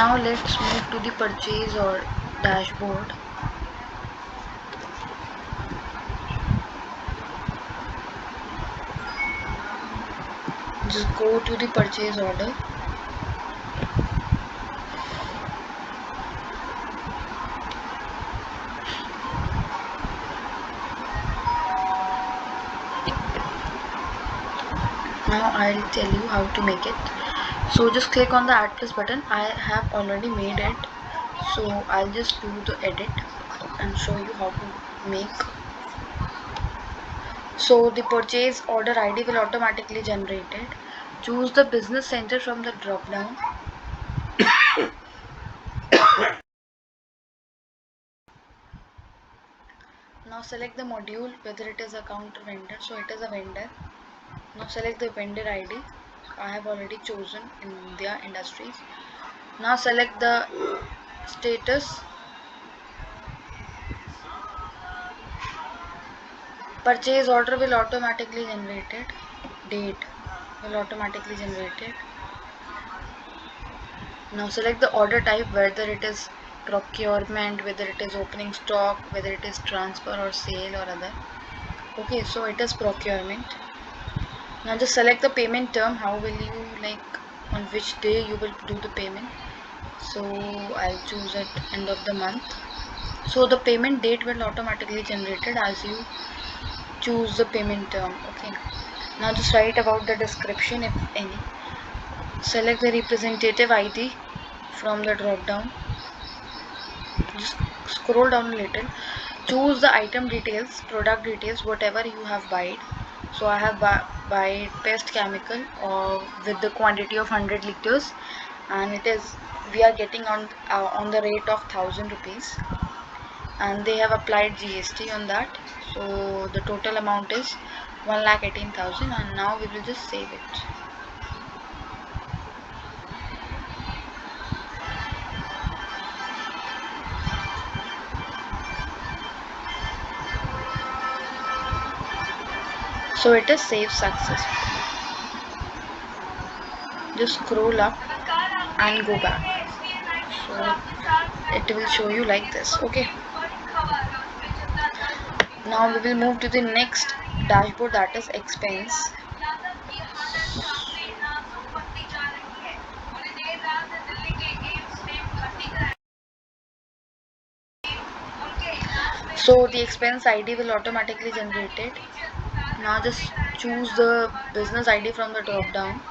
Now let's move to the purchase or dashboard. Just go to the purchase order. Now I'll tell you how to make it. So just click on the add plus button. I have already made it, so I'll just do the edit and show you how to make. So the purchase order ID will automatically generated. Choose the business center from the drop down. Now select the module, whether it is account or vendor. So it is a vendor. Now select the vendor ID. I have already chosen India Industries. Now select the status. Purchase order will automatically generated. Date will automatically generated. Now select the order type, whether it is procurement, whether it is opening stock, whether it is transfer or sale or other. Okay, so it is procurement. Now just select the payment term. How will you on which day you will do the payment? So I'll choose at end of the month. So the payment date will automatically generated as you choose the payment term. Okay. Now just write about the description if any. Select the representative ID from the drop down. Just scroll down a little. Choose the item details, product details, whatever you have bought. So I have bought pest chemical or with the quantity of 100 liters, and it is we are getting on the rate of 1000 rupees, and they have applied GST on that. So the total amount is 1,18,000, and now we will just save it. So it is saved successfully. Just scroll up and go back. So it will show you like this. Okay. Now we will move to the next dashboard, that is expense. So the expense ID will automatically generate it. Now just choose the business ID from the drop down.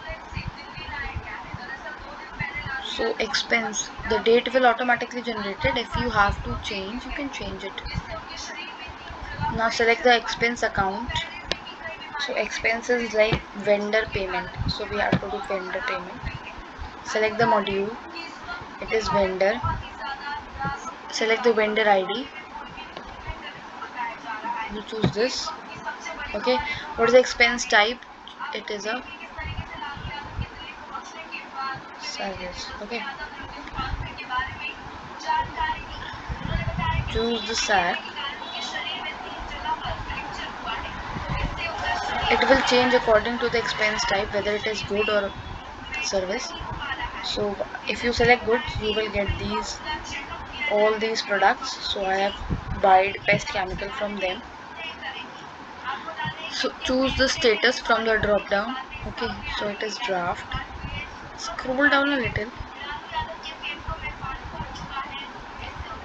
So expense, the date will automatically generated. If you have to change, you can change it. Now select the expense account. So expense is like vendor payment. So we have to do vendor payment. Select the module. It is vendor. Select the vendor ID. You choose this. Okay. What is the expense type? It is a service. Okay. Choose the SAC. It will change according to the expense type, whether it is good or service. So if you select goods, you will get all these products. So I have bought pest chemical from them. So choose the status from the drop down. Okay, so it is draft. Scroll down a little.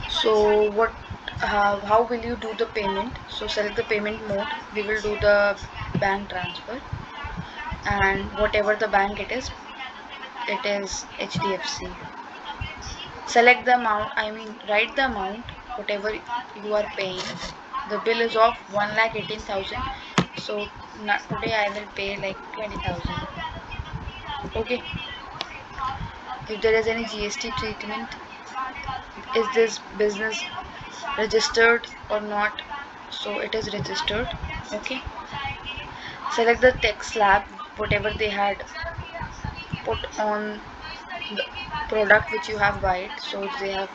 So how will you do the payment? So select the payment mode. We will do the bank transfer, and whatever the bank it is HDFC. Select the amount, write the amount, whatever you are paying. The bill is of 1,18,000. So today I will pay like 20,000. Okay. If there is any GST treatment, is this business registered or not? So it is registered. Okay. Select the tax slab, whatever they had put on the product which you have bought. So they have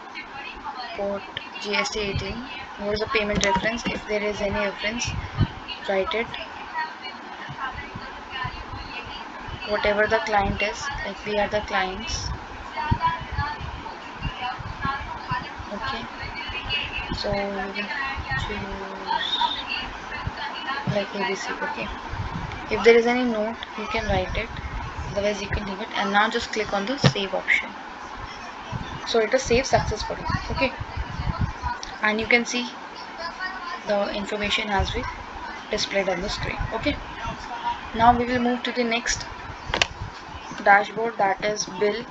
put GST 18. What is the payment reference? If there is any reference, write it. Whatever the client is, like we are the clients. So we will choose like ABC. Okay, if there is any note you can write it, otherwise you can leave it. And now just click on the save option. So it is saved successfully. Okay, and you can see the information has been displayed on the screen. Okay, now we will move to the next dashboard, that is bill.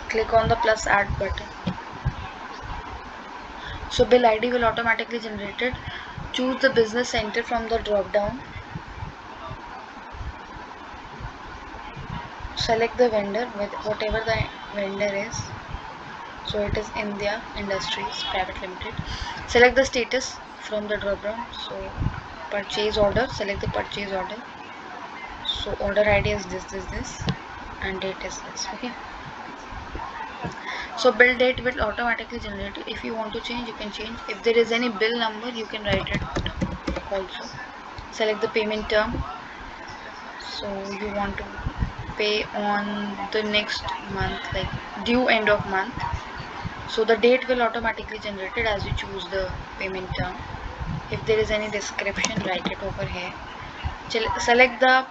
Click on the plus add button. So bill ID will automatically generated. Choose the business center from the drop down. Select the vendor with whatever the vendor is. So it is India Industries Private Limited. Select the status from the drop down. So purchase order, select the purchase order. So order ID is this, and date is this. Okay, so bill date will automatically generate. If you want to change, you can change. If there is any bill number, you can write it also. Select the payment term. So you want to pay on the next month, like due end of month. So the date will automatically generated as you choose the payment term. If there is any description, write it over here. Select the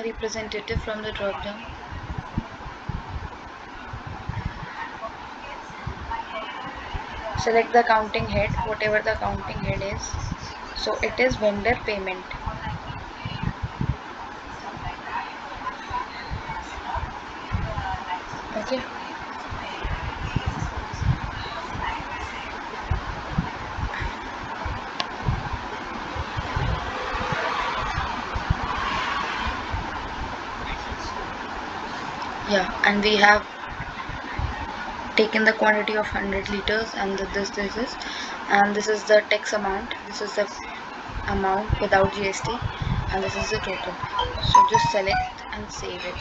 representative from the drop down. Select the accounting head, whatever the accounting head is. So it is vendor payment. Okay, yeah, and we have taken the quantity of 100 liters, and this is, and this is the tax amount. This is the amount without GST, and this is the total. So just select and save it.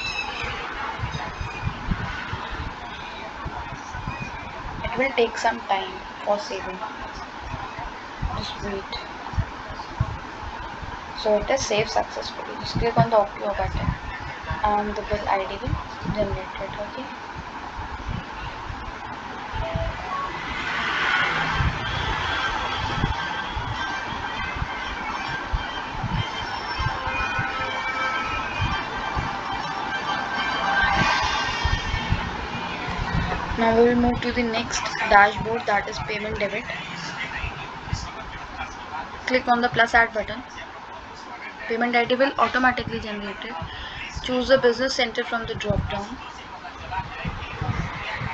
It will take some time for saving. Just wait. So it is saved successfully. Just click on the OK button and the bill ID will generate it. Okay. Now we will move to the next dashboard, that is payment debit. Click on the plus add button. Payment ID will automatically generate it. Choose the business center from the drop down.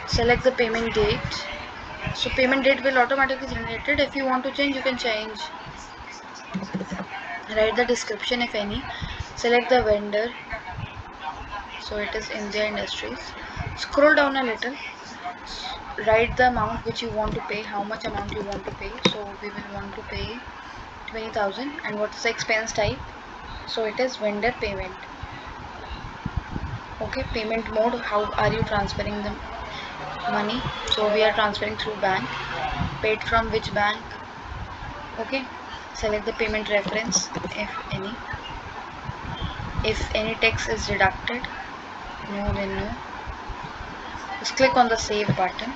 Select the payment date. So payment date will automatically generate it. If you want to change, you can change. Write the description if any. Select the vendor. So it is India Industries. Scroll down a little. Write the amount which you want to pay, how much amount you want to pay. So we will want to pay 20,000. And what is the expense type? So it is vendor payment. Okay, payment mode, how are you transferring the money? So we are transferring through bank. Paid from which bank? Okay, select the payment reference if any. If any tax is deducted, no, then no. Just click on the save button.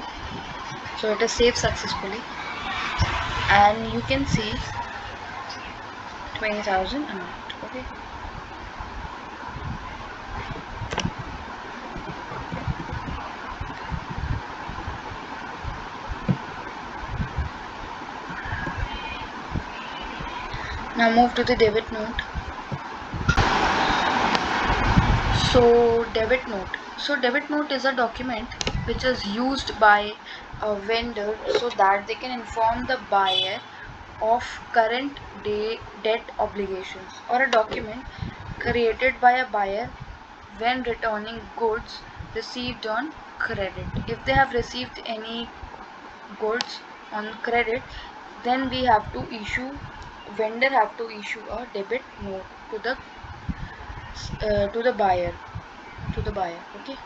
So it is saved successfully, and you can see 20,000 amount. Okay, now move to the debit note. So debit note. So debit note is a document which is used by a vendor so that they can inform the buyer of current day debt obligations, or a document created by a buyer when returning goods received on credit. If they have received any goods on credit, then vendor have to issue a debit note to the buyer. Okay,